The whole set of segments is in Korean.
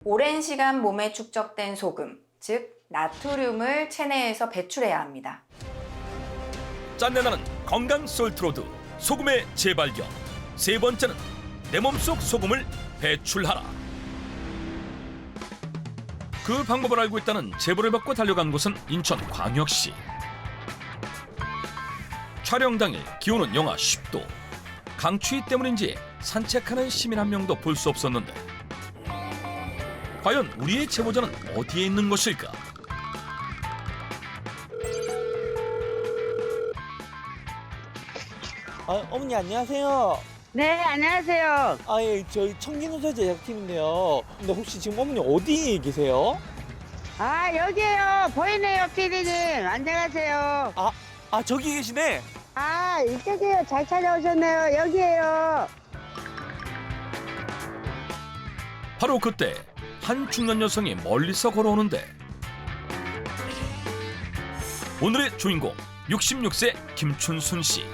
오랜 시간 몸에 축적된 소금, 즉 나트륨을 체내에서 배출해야 합니다. 짠내나는 건강 솔트로드 소금의 재발견. 세 번째는 내 몸속 소금을 배출하라. 그 방법을 알고 있다는 제보를 받고 달려간 곳은 인천광역시. 촬영 당일 기온은 영하 10도. 강추위 때문인지 산책하는 시민 한 명도 볼 수 없었는데 과연 우리의 제보자는 어디에 있는 것일까? 어머니 안녕하세요. 네, 안녕하세요. 예, 저희 청기누설 제작팀인데요. 근데 혹시 지금 어머니 어디에 계세요? 아, 여기에요. 보이네요, 피디님. 안녕하세요. 저기 계시네. 아, 이쪽이에요. 잘 찾아오셨네요. 여기에요. 바로 그때 한 중년 여성이 멀리서 걸어오는데 오늘의 주인공 66세 김춘순 씨.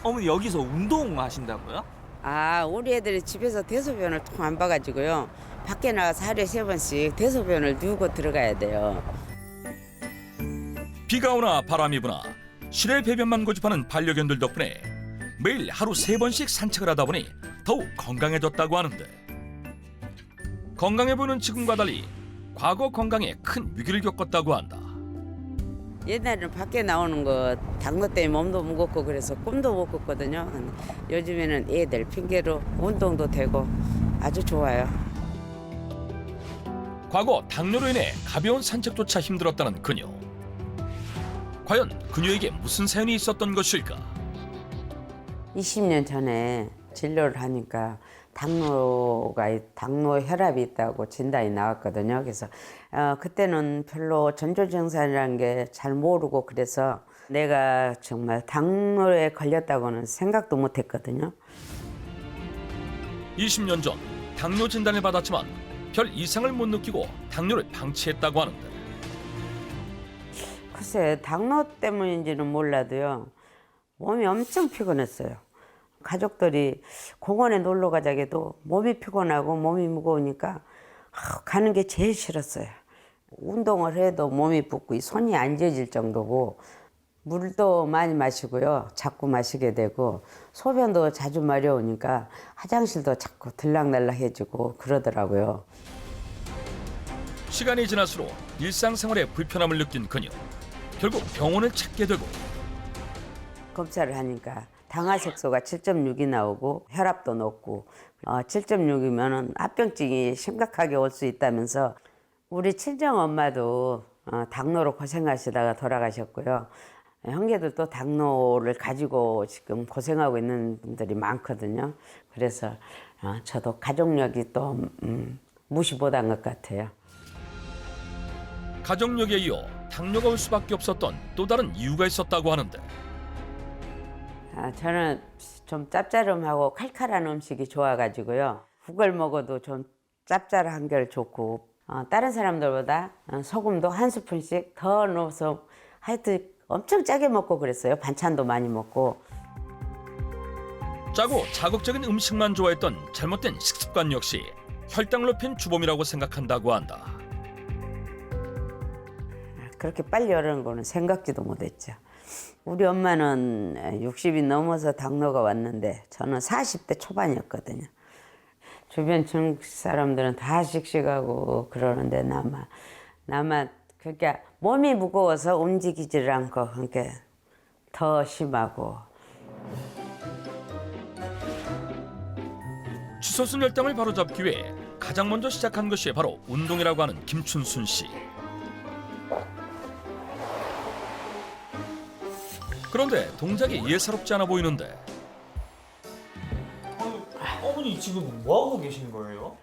어머니 여기서 운동하신다고요? 아, 우리 애들이 집에서 대소변을 통 안 봐가지고요. 밖에 나가서 하루에 3번씩 대소변을 누우고 들어가야 돼요. 비가 오나 바람이 부나 실외 배변만 고집하는 반려견들 덕분에 매일 하루 3번씩 산책을 하다 보니 더욱 건강해졌다고 하는데 건강해 보이는 지금과 달리 과거 건강에 큰 위기를 겪었다고 한다. 옛날에는 밖에 나오는 거 당뇨 때문에 몸도 무겁고 그래서 꿈도 못 꿨거든요. 근데 요즘에는 애들 핑계로 운동도 되고 아주 좋아요. 과거 당뇨로 인해 가벼운 산책조차 힘들었다는 그녀. 과연 그녀에게 무슨 사연이 있었던 것일까? 20년 전에 진료를 하니까 당뇨 혈압이 있다고 진단이 나왔거든요. 그래서 그때는 별로 전조 증상이라는 게 잘 모르고 그래서 내가 정말 당뇨에 걸렸다고는 생각도 못 했거든요. 20년 전 당뇨 진단을 받았지만 별 이상을 못 느끼고 당뇨를 방치했다고 하는데 글쎄 당뇨 때문인지는 몰라도요. 몸이 엄청 피곤했어요. 가족들이 공원에 놀러 가자고 해도 몸이 피곤하고 몸이 무거우니까 가는 게 제일 싫었어요. 운동을 해도 몸이 붓고 손이 안 젖을 정도고 물도 많이 마시고요. 자꾸 마시게 되고 소변도 자주 마려우니까 화장실도 자꾸 들락날락해지고 그러더라고요. 시간이 지날수록 일상생활에 불편함을 느낀 그녀. 결국 병원을 찾게 되고 검사를 하니까 당화색소가 7.6이 나오고 혈압도 높고 7.6이면 합병증이 심각하게 올 수 있다면서 우리 친정 엄마도 당뇨로 고생하시다가 돌아가셨고요. 형제들도 당뇨를 가지고 지금 고생하고 있는 분들이 많거든요. 그래서 저도 가족력이 또 무시 못한 것 같아요. 가족력에 이어 당뇨가 올 수밖에 없었던 또 다른 이유가 있었다고 하는데 저는 좀 짭짤하고 칼칼한 음식이 좋아가지고요. 국을 먹어도 좀 짭짤한 게 좋고 다른 사람들보다 소금도 한 스푼씩 더 넣어서 하여튼 엄청 짜게 먹고 그랬어요. 반찬도 많이 먹고. 짜고 자극적인 음식만 좋아했던 잘못된 식습관 역시 혈당을 높인 주범이라고 생각한다고 한다. 그렇게 빨리 오르는 거는 생각지도 못했죠. 우리 엄마는 60이 넘어서 당뇨가 왔는데 저는 40대 초반이었거든요. 주변 중국 사람들은 다 씩씩하고 그러는데 나만 그러니까 몸이 무거워서 움직이질 않고 그러니까 더 심하고. 치솟은 혈당을 바로잡기 위해 가장 먼저 시작한 것이 바로 운동이라고 하는 김춘순 씨. 그런데 동작이 예사롭지 않아 보이는데 어머니 지금 뭐 하고 계신 거예요?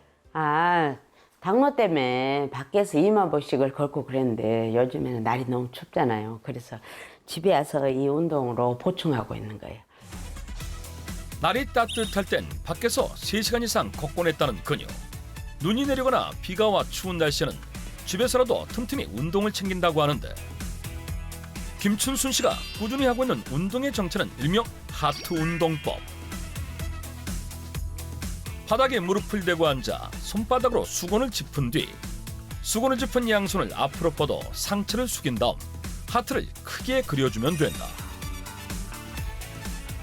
당뇨 때문에 밖에서 2만 보씩을 걷고 그랬는데 요즘에는 날이 너무 춥잖아요. 그래서 집에 와서 이 운동으로 보충하고 있는 거예요. 날이 따뜻할 땐 밖에서 3시간 이상 걷곤 했다는 그녀. 눈이 내리거나 비가 와 추운 날씨에는 집에서라도 틈틈이 운동을 챙긴다고 하는데 김춘순 씨가 꾸준히 하고 있는 운동의 정체는 일명 하트 운동법. 바닥에 무릎을 대고 앉아 손바닥으로 수건을 짚은 뒤 수건을 짚은 양손을 앞으로 뻗어 상체를 숙인 다음 하트를 크게 그려주면 된다.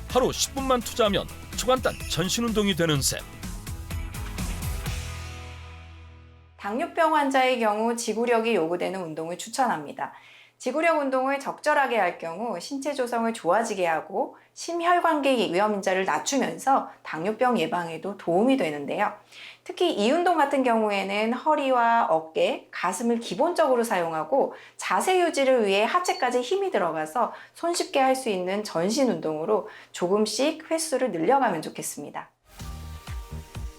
하루 10분만 투자하면 초간단 전신 운동이 되는 셈. 당뇨병 환자의 경우 지구력이 요구되는 운동을 추천합니다. 지구력 운동을 적절하게 할 경우 신체 조성을 좋아지게 하고 심혈관계 위험인자를 낮추면서 당뇨병 예방에도 도움이 되는데요. 특히 이 운동 같은 경우에는 허리와 어깨, 가슴을 기본적으로 사용하고 자세 유지를 위해 하체까지 힘이 들어가서 손쉽게 할 수 있는 전신 운동으로 조금씩 횟수를 늘려가면 좋겠습니다.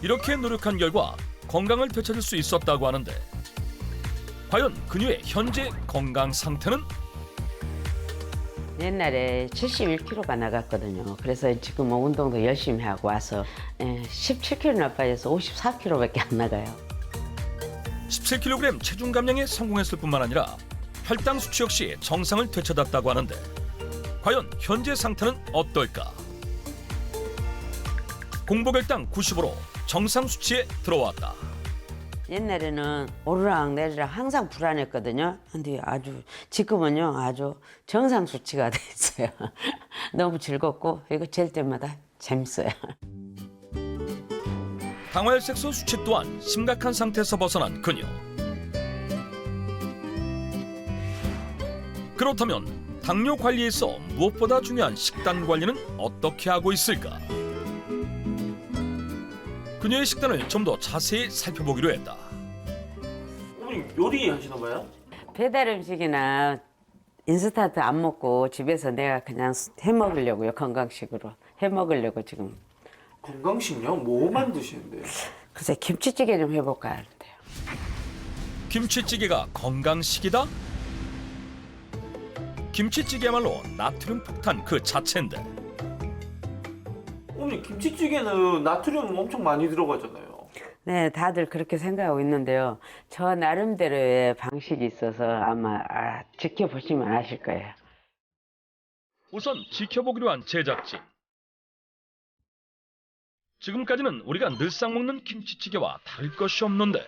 이렇게 노력한 결과 건강을 되찾을 수 있었다고 하는데 과연 그녀의 현재 건강 상태는? 옛날에 71kg가 나갔거든요. 그래서 지금 뭐 운동도 열심히 하고 와서 17kg나 빠져서 54kg밖에 안 나가요. 17kg 체중 감량에 성공했을 뿐만 아니라 혈당 수치 역시 정상을 되찾았다고 하는데 과연 현재 상태는 어떨까? 공복혈당 90으로 정상 수치에 들어왔다. 옛날에는 오르락 내리락 항상 불안했거든요. 근데 지금은요 아주 정상 수치가 됐어요. 너무 즐겁고 이거 잴 때마다 재밌어요. 당화혈색소 수치 또한 심각한 상태에서 벗어난 그녀. 그렇다면 당뇨 관리에서 무엇보다 중요한 식단 관리는 어떻게 하고 있을까? 그녀의 식단을 좀 더 자세히 살펴보기로 했다. 어머니 요리하시나 봐요? 배달 음식이나 인스턴트 안 먹고 집에서 내가 그냥 해 먹으려고요. 건강식으로 해 먹으려고 지금. 건강식요? 뭐 만드시는데요? 글쎄 김치찌개 좀 해볼까 하는데요. 김치찌개가 건강식이다? 김치찌개야말로 나트륨 폭탄 그 자체인데 어머니 김치찌개는 나트륨 엄청 많이 들어가잖아요. 네, 다들 그렇게 생각하고 있는데요. 저 나름대로의 방식이 있어서 아마 지켜보시면 아실 거예요. 우선 지켜보기로 한 제작진. 지금까지는 우리가 늘상 먹는 김치찌개와 다를 것이 없는데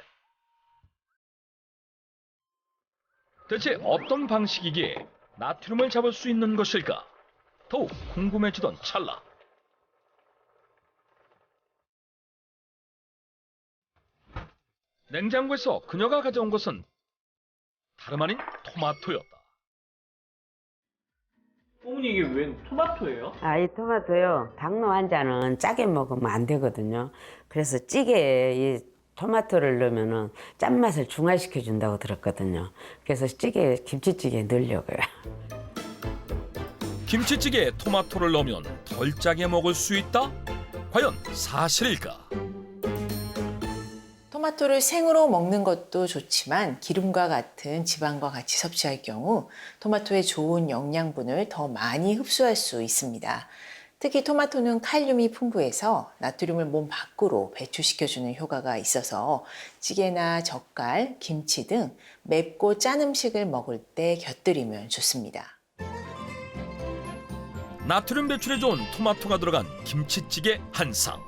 대체 어떤 방식이기에 나트륨을 잡을 수 있는 것일까? 더욱 궁금해지던 찰나 냉장고에서 그녀가 가져온 것은 다름 아닌 토마토였다. 어머니 이게 웬 토마토예요? 이 토마토요. 당뇨 환자는 짜게 먹으면 안 되거든요. 그래서 찌개에 이 토마토를 넣으면은 짠맛을 중화시켜 준다고 들었거든요. 그래서 김치찌개에 넣으려고요. 김치찌개에 토마토를 넣으면 덜 짜게 먹을 수 있다? 과연 사실일까? 토마토를 생으로 먹는 것도 좋지만 기름과 같은 지방과 같이 섭취할 경우 토마토의 좋은 영양분을 더 많이 흡수할 수 있습니다. 특히 토마토는 칼륨이 풍부해서 나트륨을 몸 밖으로 배출시켜주는 효과가 있어서 찌개나 젓갈, 김치 등 맵고 짠 음식을 먹을 때 곁들이면 좋습니다. 나트륨 배출에 좋은 토마토가 들어간 김치찌개 한 상.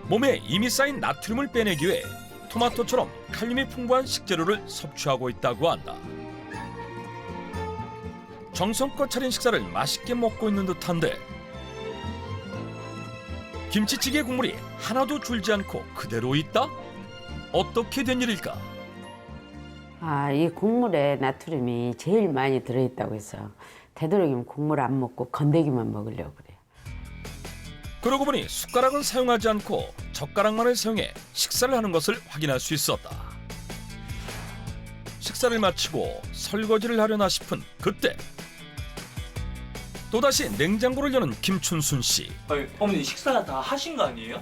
몸에 이미 쌓인 나트륨을 빼내기 위해 토마토처럼 칼륨이 풍부한 식재료를 섭취하고 있다고 한다. 정성껏 차린 식사를 맛있게 먹고 있는 듯한데 김치찌개 국물이 하나도 줄지 않고 그대로 있다? 어떻게 된 일일까? 이 국물에 나트륨이 제일 많이 들어있다고 해서 되도록이면 국물 안 먹고 건더기만 먹으려고 그래요. 그러고 보니 숟가락은 사용하지 않고 젓가락만을 사용해 식사를 하는 것을 확인할 수 있었다. 식사를 마치고 설거지를 하려나 싶은 그때 또다시 냉장고를 여는 김춘순 씨. 아니, 어머니 식사 다 하신 거 아니에요?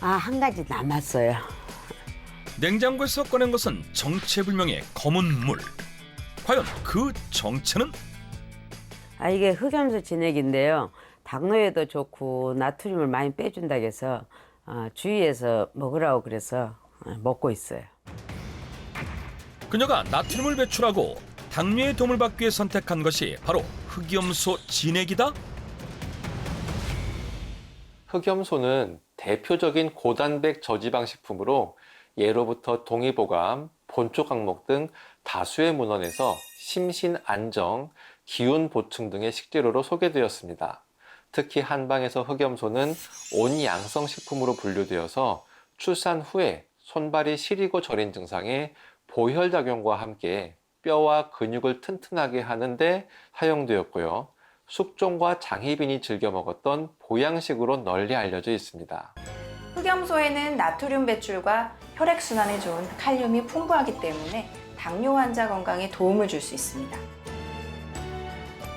한 가지 남았어요. 냉장고에서 꺼낸 것은 정체불명의 검은 물. 과연 그 정체는? 이게 흑염소 진액인데요. 당뇨에도 좋고 나트륨을 많이 빼준다고 해서 주위에서 먹으라고 그래서 먹고 있어요. 그녀가 나트륨을 배출하고 당뇨의 도움을 받기 위해 선택한 것이 바로 흑염소 진액이다? 흑염소는 대표적인 고단백 저지방 식품으로 예로부터 동의보감, 본초 강목 등 다수의 문헌에서 심신 안정, 기운 보충 등의 식재료로 소개되었습니다. 특히 한방에서 흑염소는 온양성 식품으로 분류되어서 출산 후에 손발이 시리고 저린 증상에 보혈작용과 함께 뼈와 근육을 튼튼하게 하는데 사용되었고요. 숙종과 장희빈이 즐겨 먹었던 보양식으로 널리 알려져 있습니다. 흑염소에는 나트륨 배출과 혈액순환에 좋은 칼륨이 풍부하기 때문에 당뇨 환자 건강에 도움을 줄 수 있습니다.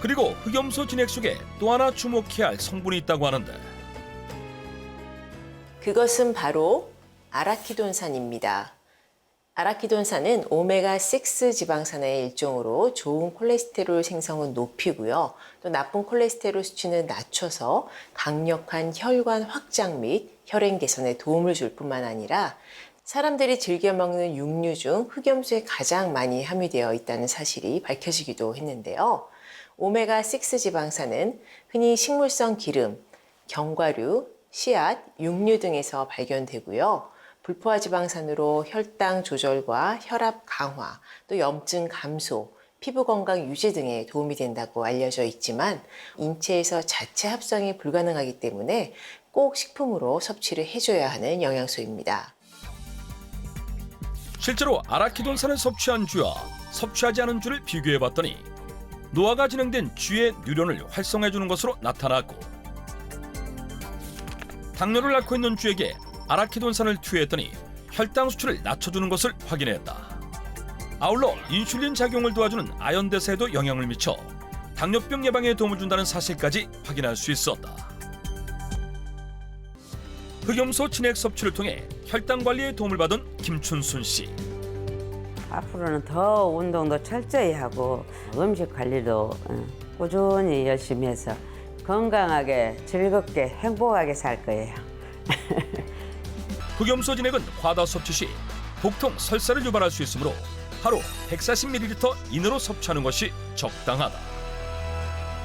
그리고 흑염소 진액 속에 또 하나 주목해야 할 성분이 있다고 하는데 그것은 바로 아라키돈산입니다. 아라키돈산은 오메가6 지방산의 일종으로 좋은 콜레스테롤 생성은 높이고요. 또 나쁜 콜레스테롤 수치는 낮춰서 강력한 혈관 확장 및 혈행 개선에 도움을 줄 뿐만 아니라 사람들이 즐겨 먹는 육류 중 흑염소에 가장 많이 함유되어 있다는 사실이 밝혀지기도 했는데요. 오메가6 지방산은 흔히 식물성 기름, 견과류, 씨앗, 육류 등에서 발견되고요. 불포화 지방산으로 혈당 조절과 혈압 강화, 또 염증 감소, 피부 건강 유지 등에 도움이 된다고 알려져 있지만 인체에서 자체 합성이 불가능하기 때문에 꼭 식품으로 섭취를 해줘야 하는 영양소입니다. 실제로 아라키돈산을 섭취한 쥐와 섭취하지 않은 쥐를 비교해봤더니 노화가 진행된 쥐의 뉴런을 활성화해주는 것으로 나타났고 당뇨를 앓고 있는 쥐에게 아라키돈산을 투여했더니 혈당 수치를 낮춰주는 것을 확인했다. 아울러 인슐린 작용을 도와주는 아연대사에도 영향을 미쳐 당뇨병 예방에 도움을 준다는 사실까지 확인할 수 있었다. 흑염소 진액 섭취를 통해 혈당 관리에 도움을 받은 김춘순 씨. 앞으로는 더 운동도 철저히 하고 음식 관리도 꾸준히 열심히 해서 건강하게 즐겁게 행복하게 살 거예요. 흑염소 진액은 과다 섭취 시 복통, 설사를 유발할 수 있으므로 하루 140ml 이내로 섭취하는 것이 적당하다.